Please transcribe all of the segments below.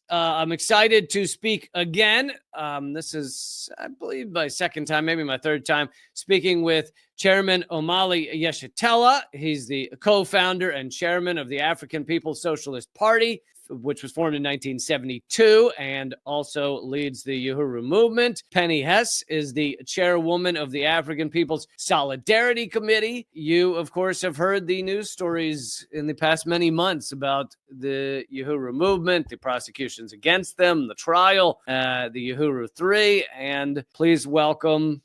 I'm excited to speak again. This is, I believe, my second time, maybe my third time, speaking with Chairman Omali Yeshitela. He's the co-founder and chairman of the African People's Socialist Party, which was formed in 1972 and also leads the Uhuru movement. Penny Hess is the chairwoman of the African People's Solidarity Committee. You, of course, have heard the news stories in the past many months about the Uhuru movement, the prosecutions against them, the trial, the Uhuru 3, and please welcome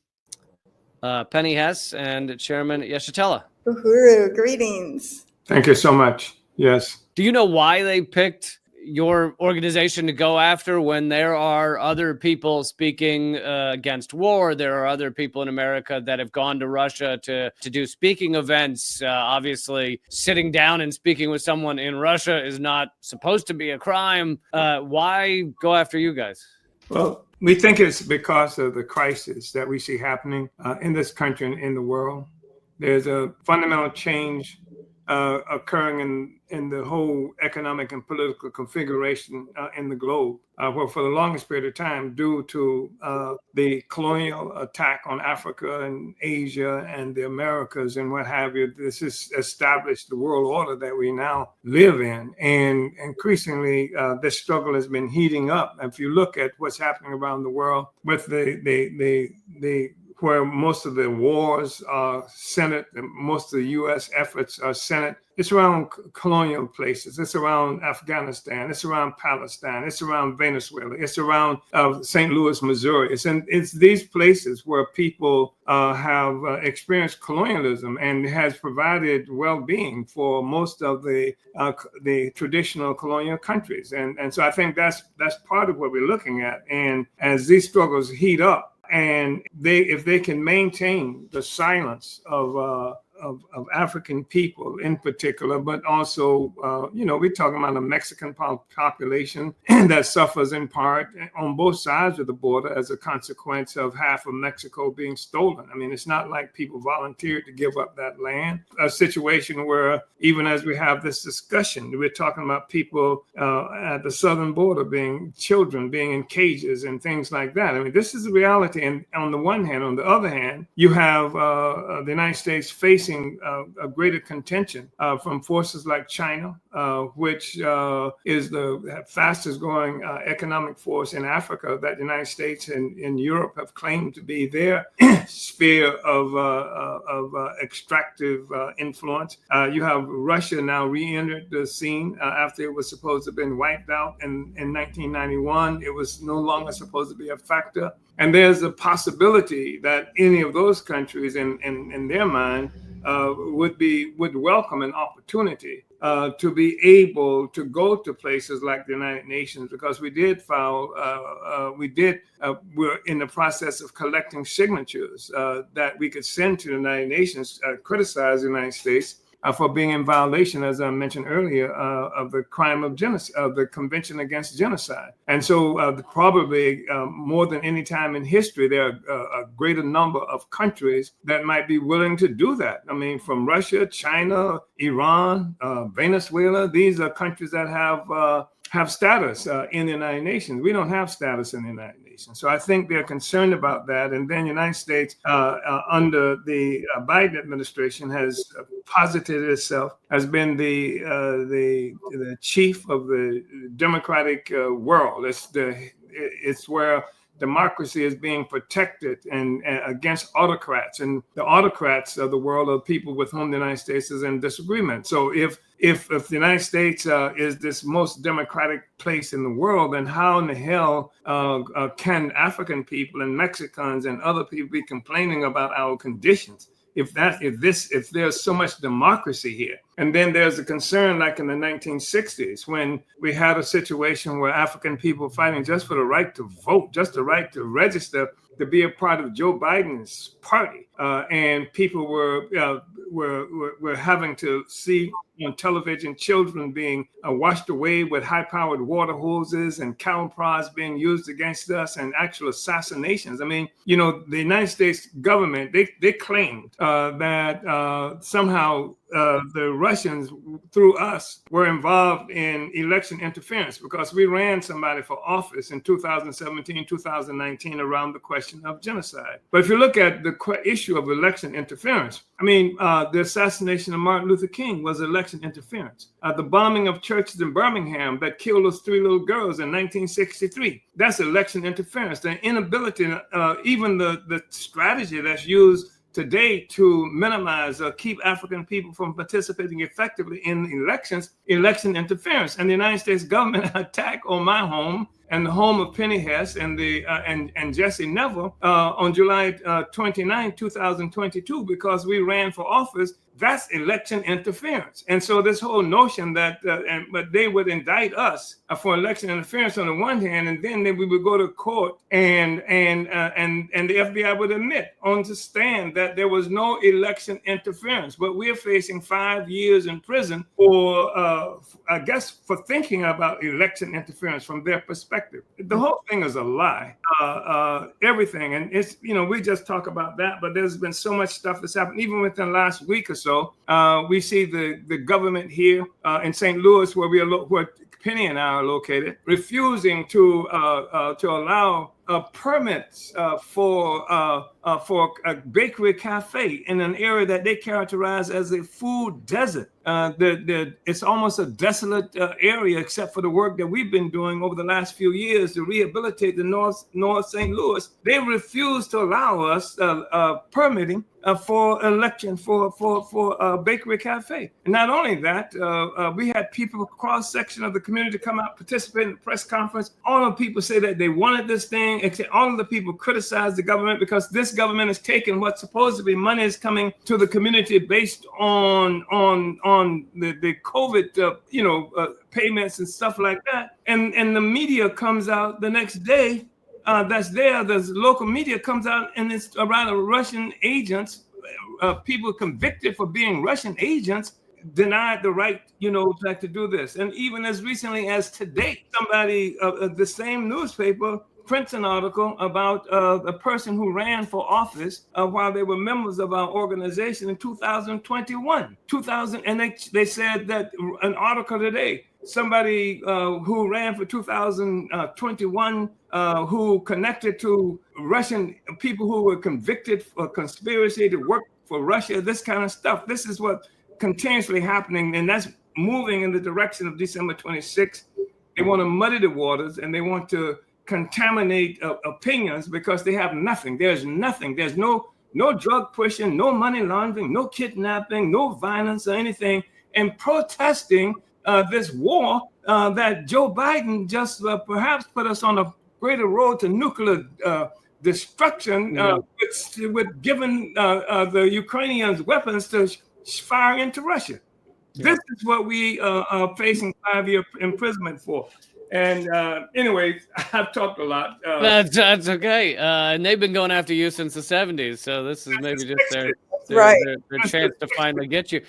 Penny Hess and Chairman Yeshitela. Uhuru, greetings. Thank you so much. Yes. Do you know why they picked your organization to go after when there are other people speaking against war? There are other people in America that have gone to Russia to do speaking events. Obviously, sitting down and speaking with someone in Russia is not supposed to be a crime. Why go after you guys? Well, we think it's because of the crisis that we see happening in this country and in the world. There's a fundamental change occurring in the whole economic and political configuration in the globe, where for the longest period of time, due to the colonial attack on Africa and Asia and the Americas and what have you, this has established the world order that we now live in. And increasingly, this struggle has been heating up. If you look at what's happening around the world with the where most of the wars are centered, and most of the U.S. efforts are centered. It's around colonial places. It's around Afghanistan. It's around Palestine. It's around Venezuela. It's around St. Louis, Missouri. It's these places where people have experienced colonialism and has provided well-being for most of the traditional colonial countries. And so I think that's part of what we're looking at. And as these struggles heat up, and if they can maintain the silence of African people in particular, but also, we're talking about a Mexican population that suffers in part on both sides of the border as a consequence of half of Mexico being stolen. I mean, it's not like people volunteered to give up that land. A situation where even as we have this discussion, we're talking about people at the southern border children being in cages and things like that. I mean, this is the reality. And on the one hand, on the other hand, you have the United States facing a greater contention from forces like China, which is the fastest growing economic force in Africa that the United States and Europe have claimed to be their sphere of extractive influence. You have Russia now re-entered the scene after it was supposed to have been wiped out in 1991. It was no longer supposed to be a factor. And there's a possibility that any of those countries in their mind would welcome an opportunity to be able to go to places like the United Nations, because we're in the process of collecting signatures that we could send to the United Nations, criticize the United States for being in violation, as I mentioned earlier, of the crime of genocide, of the Convention Against Genocide. And so probably more than any time in history, there are a greater number of countries that might be willing to do that. I mean, from Russia, China, Iran, Venezuela, these are countries that have status in the United Nations. We don't have status in the United Nations. So I think they're concerned about that. And then the United States, under the Biden administration, has posited itself as been the chief of the democratic world. It's where democracy is being protected and against autocrats. And the autocrats of the world are people with whom the United States is in disagreement. So if the United States is this most democratic place in the world, then how in the hell can African people and Mexicans and other people be complaining about our conditions? If there's so much democracy here. And then there's a concern like in the 1960s when we had a situation where African people fighting just for the right to vote, just the right to register, to be a part of Joe Biden's party. And people were having to see on television children being washed away with high-powered water hoses and cattle prods being used against us and actual assassinations. I mean, the United States government, they claimed that somehow the Russians, through us, were involved in election interference because we ran somebody for office in 2017, 2019 around the question of genocide. But if you look at the issue of election interference, I mean, the assassination of Martin Luther King was election interference. The bombing of churches in Birmingham that killed those 3 little girls in 1963, that's election interference. The inability, even the strategy that's used today to minimize or keep African people from participating effectively in elections, election interference. And the United States government attack on my home and the home of Penny Hess and and Jesse Neville on July 29, 2022, because we ran for office. That's election interference. And so this whole notion that but they would indict us for election interference on the one hand, and then we would go to court and the FBI would admit on the stand that there was no election interference. But we're facing 5 years in prison for I guess for thinking about election interference from their perspective. The whole thing is a lie. Everything, and it's, you know, we just talk about that, but there's been so much stuff that's happened even within the last week or so. We see the government here in St. Louis, where Penny and I are located, refusing to allow permits for a bakery cafe in an area that they characterize as a food desert. It's almost a desolate area, except for the work that we've been doing over the last few years to rehabilitate the North St. Louis. They refuse to allow us permitting for election for a bakery cafe. And not only that, we had people cross section of the community come out, participate in the press conference. All the people say that they wanted this thing, except all of the people criticize the government because this government is taking what supposedly money is coming to the community based on the COVID payments and stuff like that. And the media comes out the next day. The local media comes out and it's around Russian agents, people convicted for being Russian agents, denied the right, to do this. And even as recently as today, somebody, the same newspaper prints an article about a person who ran for office while they were members of our organization in 2021. And they said that an article today, somebody who ran for 2021 who connected to Russian people who were convicted for conspiracy to work for Russia, this kind of stuff. This is what continuously happening, and that's moving in the direction of December 26th. They want to muddy the waters and they want to contaminate opinions because they have nothing. There's nothing. There's no drug pushing, no money laundering, no kidnapping, no violence or anything. And protesting this war that Joe Biden just perhaps put us on a greater road to nuclear destruction, with giving the Ukrainians weapons to fire into Russia. This is what we are facing 5-year imprisonment for. And anyway, I've talked a lot. That's okay. And they've been going after you since the 70s. So this is maybe just their chance to finally get you.